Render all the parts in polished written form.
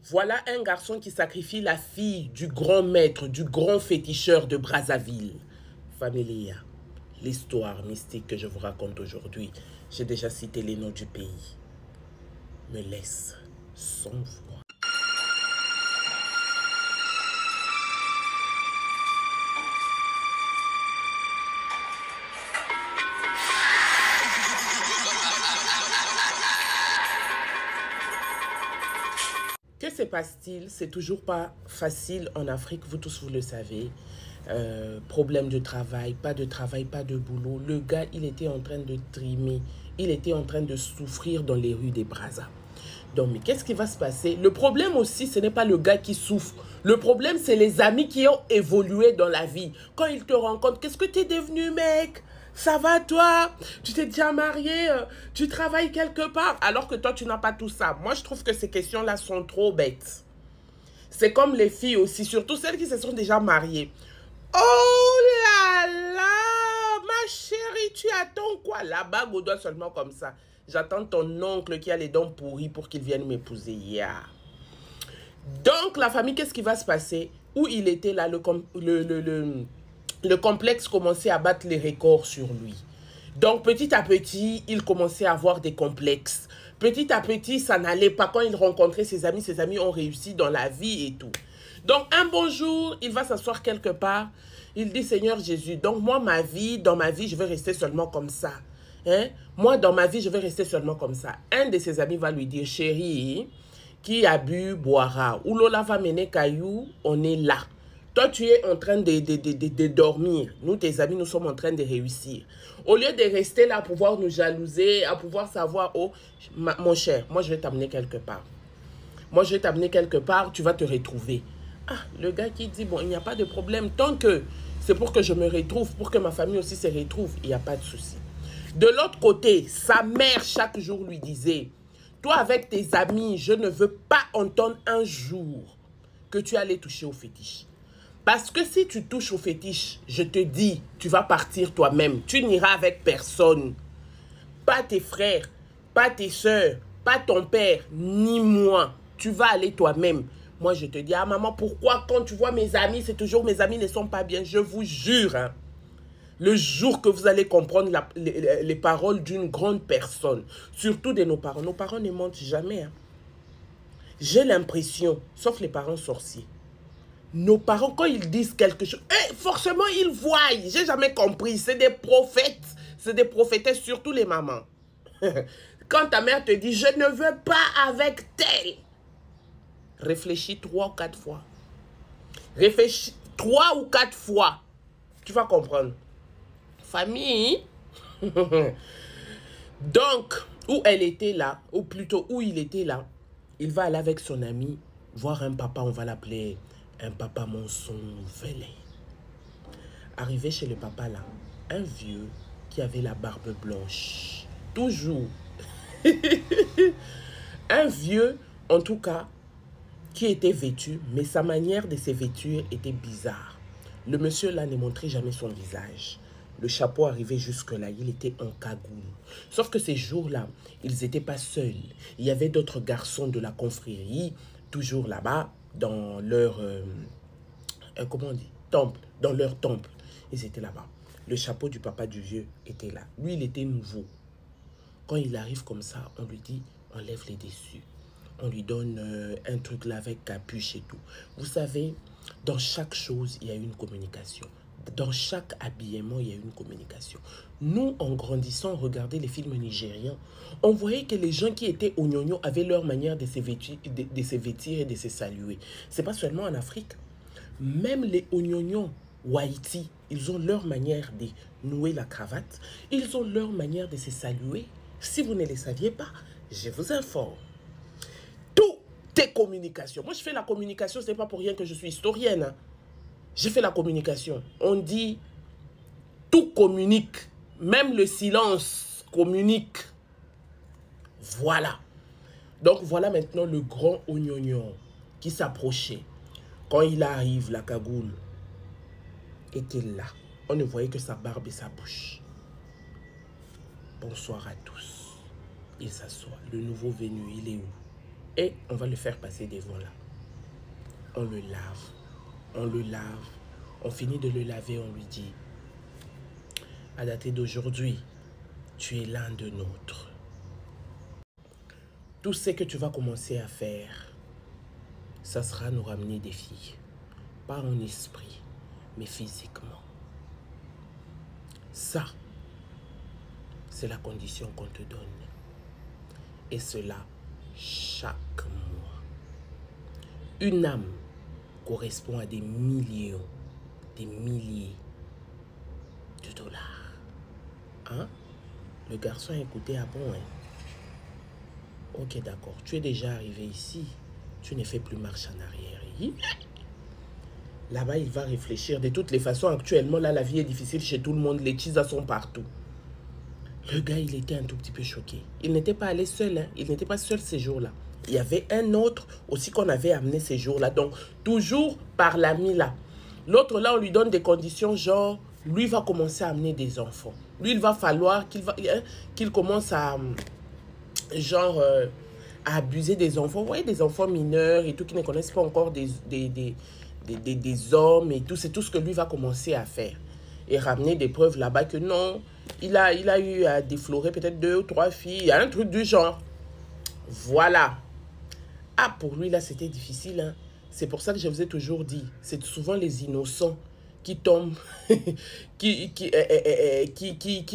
Voilà un garçon qui sacrifie la fille du grand maître, du grand féticheur de Brazzaville. Familia, l'histoire mystique que je vous raconte aujourd'hui, j'ai déjà cité les noms du pays, me laisse sans voix. Que se passe-t-il? C'est toujours pas facile en Afrique, vous tous vous le savez. Problème de travail, pas de boulot. Le gars, il était en train de trimer, il était en train de souffrir dans les rues des Brazza. Donc, mais qu'est-ce qui va se passer? Le problème aussi, ce n'est pas le gars qui souffre. Le problème, c'est les amis qui ont évolué dans la vie. Quand ils te rencontrent, qu'est-ce que tu es devenu, mec? Ça va, toi? Tu t'es déjà marié? Tu travailles quelque part? Alors que toi, tu n'as pas tout ça. Moi, je trouve que ces questions-là sont trop bêtes. C'est comme les filles aussi, surtout celles qui se sont déjà mariées. Oh là là! Ma chérie, tu attends quoi? La bague au doigt seulement comme ça. J'attends ton oncle qui a les dents pourries pour qu'il vienne m'épouser. Yeah. Donc, la famille, qu'est-ce qui va se passer? Où il était là, le complexe commençait à battre les records sur lui. Donc, petit à petit, il commençait à avoir des complexes. Petit à petit, ça n'allait pas. Quand il rencontrait ses amis ont réussi dans la vie et tout. Donc, un bon jour, il va s'asseoir quelque part. Il dit, Seigneur Jésus, donc moi, dans ma vie, je vais rester seulement comme ça. Hein? Moi, dans ma vie, je vais rester seulement comme ça. Un de ses amis va lui dire, chérie, qui a bu boira. Ou Lola va mener caillou, on est là. Toi, tu es en train de dormir. Nous, tes amis, nous sommes en train de réussir. Au lieu de rester là à pouvoir nous jalouser, à pouvoir savoir, oh, mon cher, moi, je vais t'amener quelque part. Moi, je vais t'amener quelque part, tu vas te retrouver. Ah, le gars qui dit, bon, il n'y a pas de problème. Tant que c'est pour que je me retrouve, pour que ma famille aussi se retrouve, il n'y a pas de souci. De l'autre côté, sa mère, chaque jour, lui disait, toi, avec tes amis, je ne veux pas entendre un jour que tu allais toucher au fétiche. Parce que si tu touches au fétiche, je te dis, tu vas partir toi-même. Tu n'iras avec personne. Pas tes frères, pas tes soeurs, pas ton père, ni moi. Tu vas aller toi-même. Moi, je te dis, ah maman, pourquoi quand tu vois mes amis, c'est toujours mes amis ne sont pas bien. Je vous jure, hein, le jour que vous allez comprendre les paroles d'une grande personne, surtout de nos parents ne mentent jamais. Hein. J'ai l'impression, sauf les parents sorciers, nos parents, quand ils disent quelque chose, forcément, ils voient. J'ai jamais compris. C'est des prophètes. C'est des prophétesses, surtout les mamans. Quand ta mère te dit, je ne veux pas avec tel, réfléchis 3 ou 4 fois. Réfléchis 3 ou 4 fois. Tu vas comprendre. Famille. Donc, où elle était là, ou plutôt où il était là, il va aller avec son ami, voir un papa, on va l'appeler un papa monsonvelé. Arrivé chez le papa là, un vieux qui avait la barbe blanche. Toujours. Un vieux, en tout cas, qui était vêtu, mais sa manière de se vêtir était bizarre. Le monsieur là ne montrait jamais son visage. Le chapeau arrivait jusque-là, il était en cagoule. Sauf que ces jours-là, ils n'étaient pas seuls. Il y avait d'autres garçons de la confrérie, toujours là-bas, dans leur... comment on dit? Temple. Dans leur temple. Ils étaient là-bas. Le chapeau du papa du vieux était là. Lui, il était nouveau. Quand il arrive comme ça, on lui dit, enlève les dessus. On lui donne un truc là avec capuche et tout. Vous savez, dans chaque chose, il y a une communication. Dans chaque habillement, il y a une communication. Nous, en grandissant, on regardait les films nigériens. On voyait que les gens qui étaient ognonios avaient leur manière de se vêtir, et de se saluer. Ce n'est pas seulement en Afrique. Même les ognonions ou Haïti, ils ont leur manière de nouer la cravate. Ils ont leur manière de se saluer. Si vous ne les saviez pas, je vous informe. Tout est communication. Moi, je fais la communication, ce n'est pas pour rien que je suis historienne. Hein. J'ai fait la communication. On dit, tout communique. Même le silence communique. Voilà. Donc, voilà maintenant le grand ognonion qui s'approchait. Quand il arrive, la cagoule était là. On ne voyait que sa barbe et sa bouche. Bonsoir à tous. Il s'assoit. Le nouveau venu, il est où? Et on va le faire passer devant là. On le lave. On le lave. On finit de le laver, on lui dit, à dater d'aujourd'hui, tu es l'un de nôtres. Tout ce que tu vas commencer à faire, ça sera nous ramener des filles. Pas en esprit, mais physiquement. Ça, c'est la condition qu'on te donne. Et cela, chaque mois. Une âme correspond à des millions, des milliers de dollars. Hein? Le garçon a écouté, ah bon, hein? Ok, d'accord. Tu es déjà arrivé ici. Tu ne fais plus marche en arrière. Là-bas, il va réfléchir. De toutes les façons, actuellement, là, la vie est difficile chez tout le monde. Les chisas sont partout. Le gars, il était un tout petit peu choqué. Il n'était pas allé seul. Hein. Il n'était pas seul ces jours-là. Il y avait un autre aussi qu'on avait amené ces jours-là. Donc, toujours par l'ami là. L'autre là, on lui donne des conditions genre, lui va commencer à amener des enfants. Lui, il va falloir qu'il commence à, genre, à abuser des enfants. Vous voyez, des enfants mineurs et tout, qui ne connaissent pas encore des hommes et tout. C'est tout ce que lui va commencer à faire. Et ramener des preuves là-bas que non, il a eu à déflorer peut-être 2 ou 3 filles. Un truc du genre. Voilà. Ah, pour lui, là, c'était difficile. Hein. C'est pour ça que je vous ai toujours dit, c'est souvent les innocents qui tombent, qui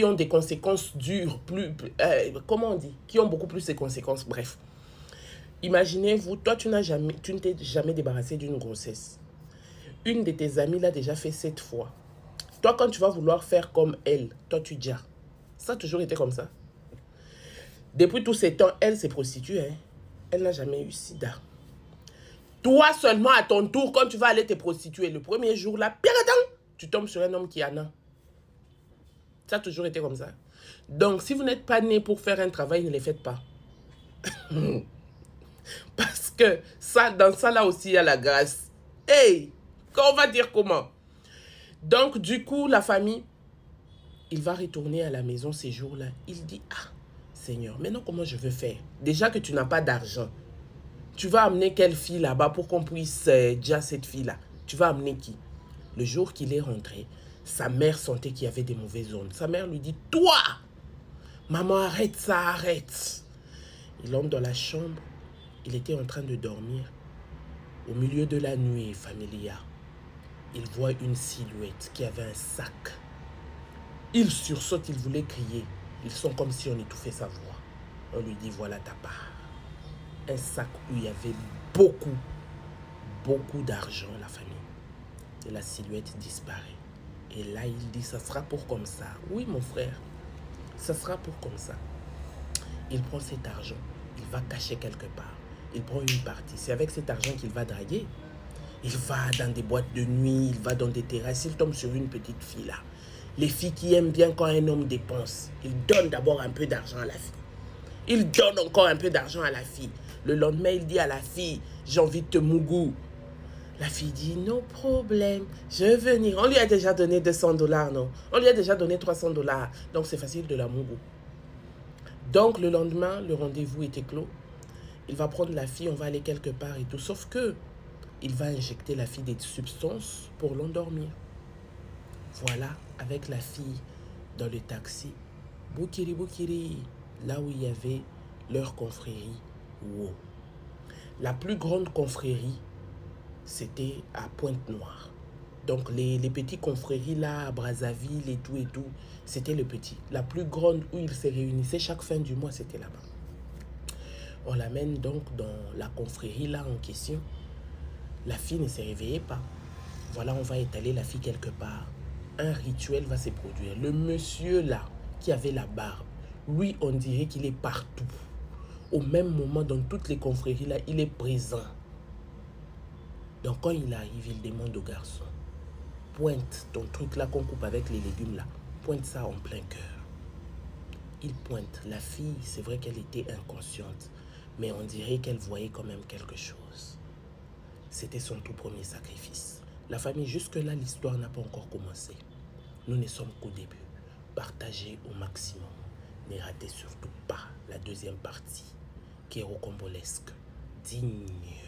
ont des conséquences dures, comment on dit, qui ont beaucoup plus de conséquences. Bref. Imaginez-vous, toi, tu ne t'es jamais débarrassé d'une grossesse. Une de tes amies l'a déjà fait 7 fois. Toi, quand tu vas vouloir faire comme elle, toi, tu dis, ça a toujours été comme ça. Depuis tous ces temps, elle s'est prostituée. Hein. Elle n'a jamais eu sida. Toi seulement à ton tour, quand tu vas aller te prostituer, le premier jour là, tu tombes sur un homme qui en a. Ça a toujours été comme ça. Donc, si vous n'êtes pas né pour faire un travail, ne le faites pas. Parce que ça, dans ça là aussi, il y a la grâce. Hey, on va dire comment? Donc, du coup, la famille, il va retourner à la maison ces jours-là. Il dit, ah, Seigneur, maintenant comment je veux faire? Déjà que tu n'as pas d'argent. Tu vas amener quelle fille là-bas pour qu'on puisse dire cette fille-là? Tu vas amener qui? Le jour qu'il est rentré, sa mère sentait qu'il y avait des mauvaises ondes. Sa mère lui dit, toi, maman, arrête ça, arrête. Il entre dans la chambre. Il était en train de dormir. Au milieu de la nuit, familia, il voit une silhouette qui avait un sac. Il sursaute, il voulait crier. Ils sont comme si on étouffait sa voix. On lui dit, voilà ta part. Un sac où il y avait beaucoup d'argent, la famille. Et la silhouette disparaît. Et là, il dit, ça sera pour comme ça. Oui, mon frère, ça sera pour comme ça. Il prend cet argent, il va cacher quelque part. Il prend une partie. C'est avec cet argent qu'il va draguer. Il va dans des boîtes de nuit, il va dans des terrasses, il tombe sur une petite fille là. Les filles qui aiment bien quand un homme dépense, il donne d'abord un peu d'argent à la fille. Il donne encore un peu d'argent à la fille. Le lendemain, il dit à la fille, j'ai envie de te mougou. La fille dit, no problème, je vais venir. On lui a déjà donné 200 $, non? On lui a déjà donné 300 $. Donc, c'est facile de la mougou. Donc, le lendemain, le rendez-vous était clos. Il va prendre la fille, on va aller quelque part et tout. Sauf que, il va injecter la fille des substances pour l'endormir. Voilà, avec la fille dans le taxi. Boukiri, boukiri. Là où il y avait leur confrérie. Wow. La plus grande confrérie, c'était à Pointe-Noire. Donc les petits confréries là, à Brazzaville et tout, c'était le petit. La plus grande où ils se réunissaient chaque fin du mois, c'était là-bas. On l'amène donc dans la confrérie là en question. La fille ne s'est réveillée pas. Voilà, on va étaler la fille quelque part. Un rituel va se produire. Le monsieur là, qui avait la barbe, lui, on dirait qu'il est partout. Au même moment, dans toutes les confréries là, il est présent. Donc quand il arrive, il demande au garçon, pointe ton truc là qu'on coupe avec les légumes là, pointe ça en plein cœur. Il pointe. La fille, c'est vrai qu'elle était inconsciente, mais on dirait qu'elle voyait quand même quelque chose. C'était son tout premier sacrifice. La famille, jusque-là, l'histoire n'a pas encore commencé. Nous ne sommes qu'au début. Partagez au maximum. Ne ratez surtout pas la deuxième partie, qui est rocambolesque. digne.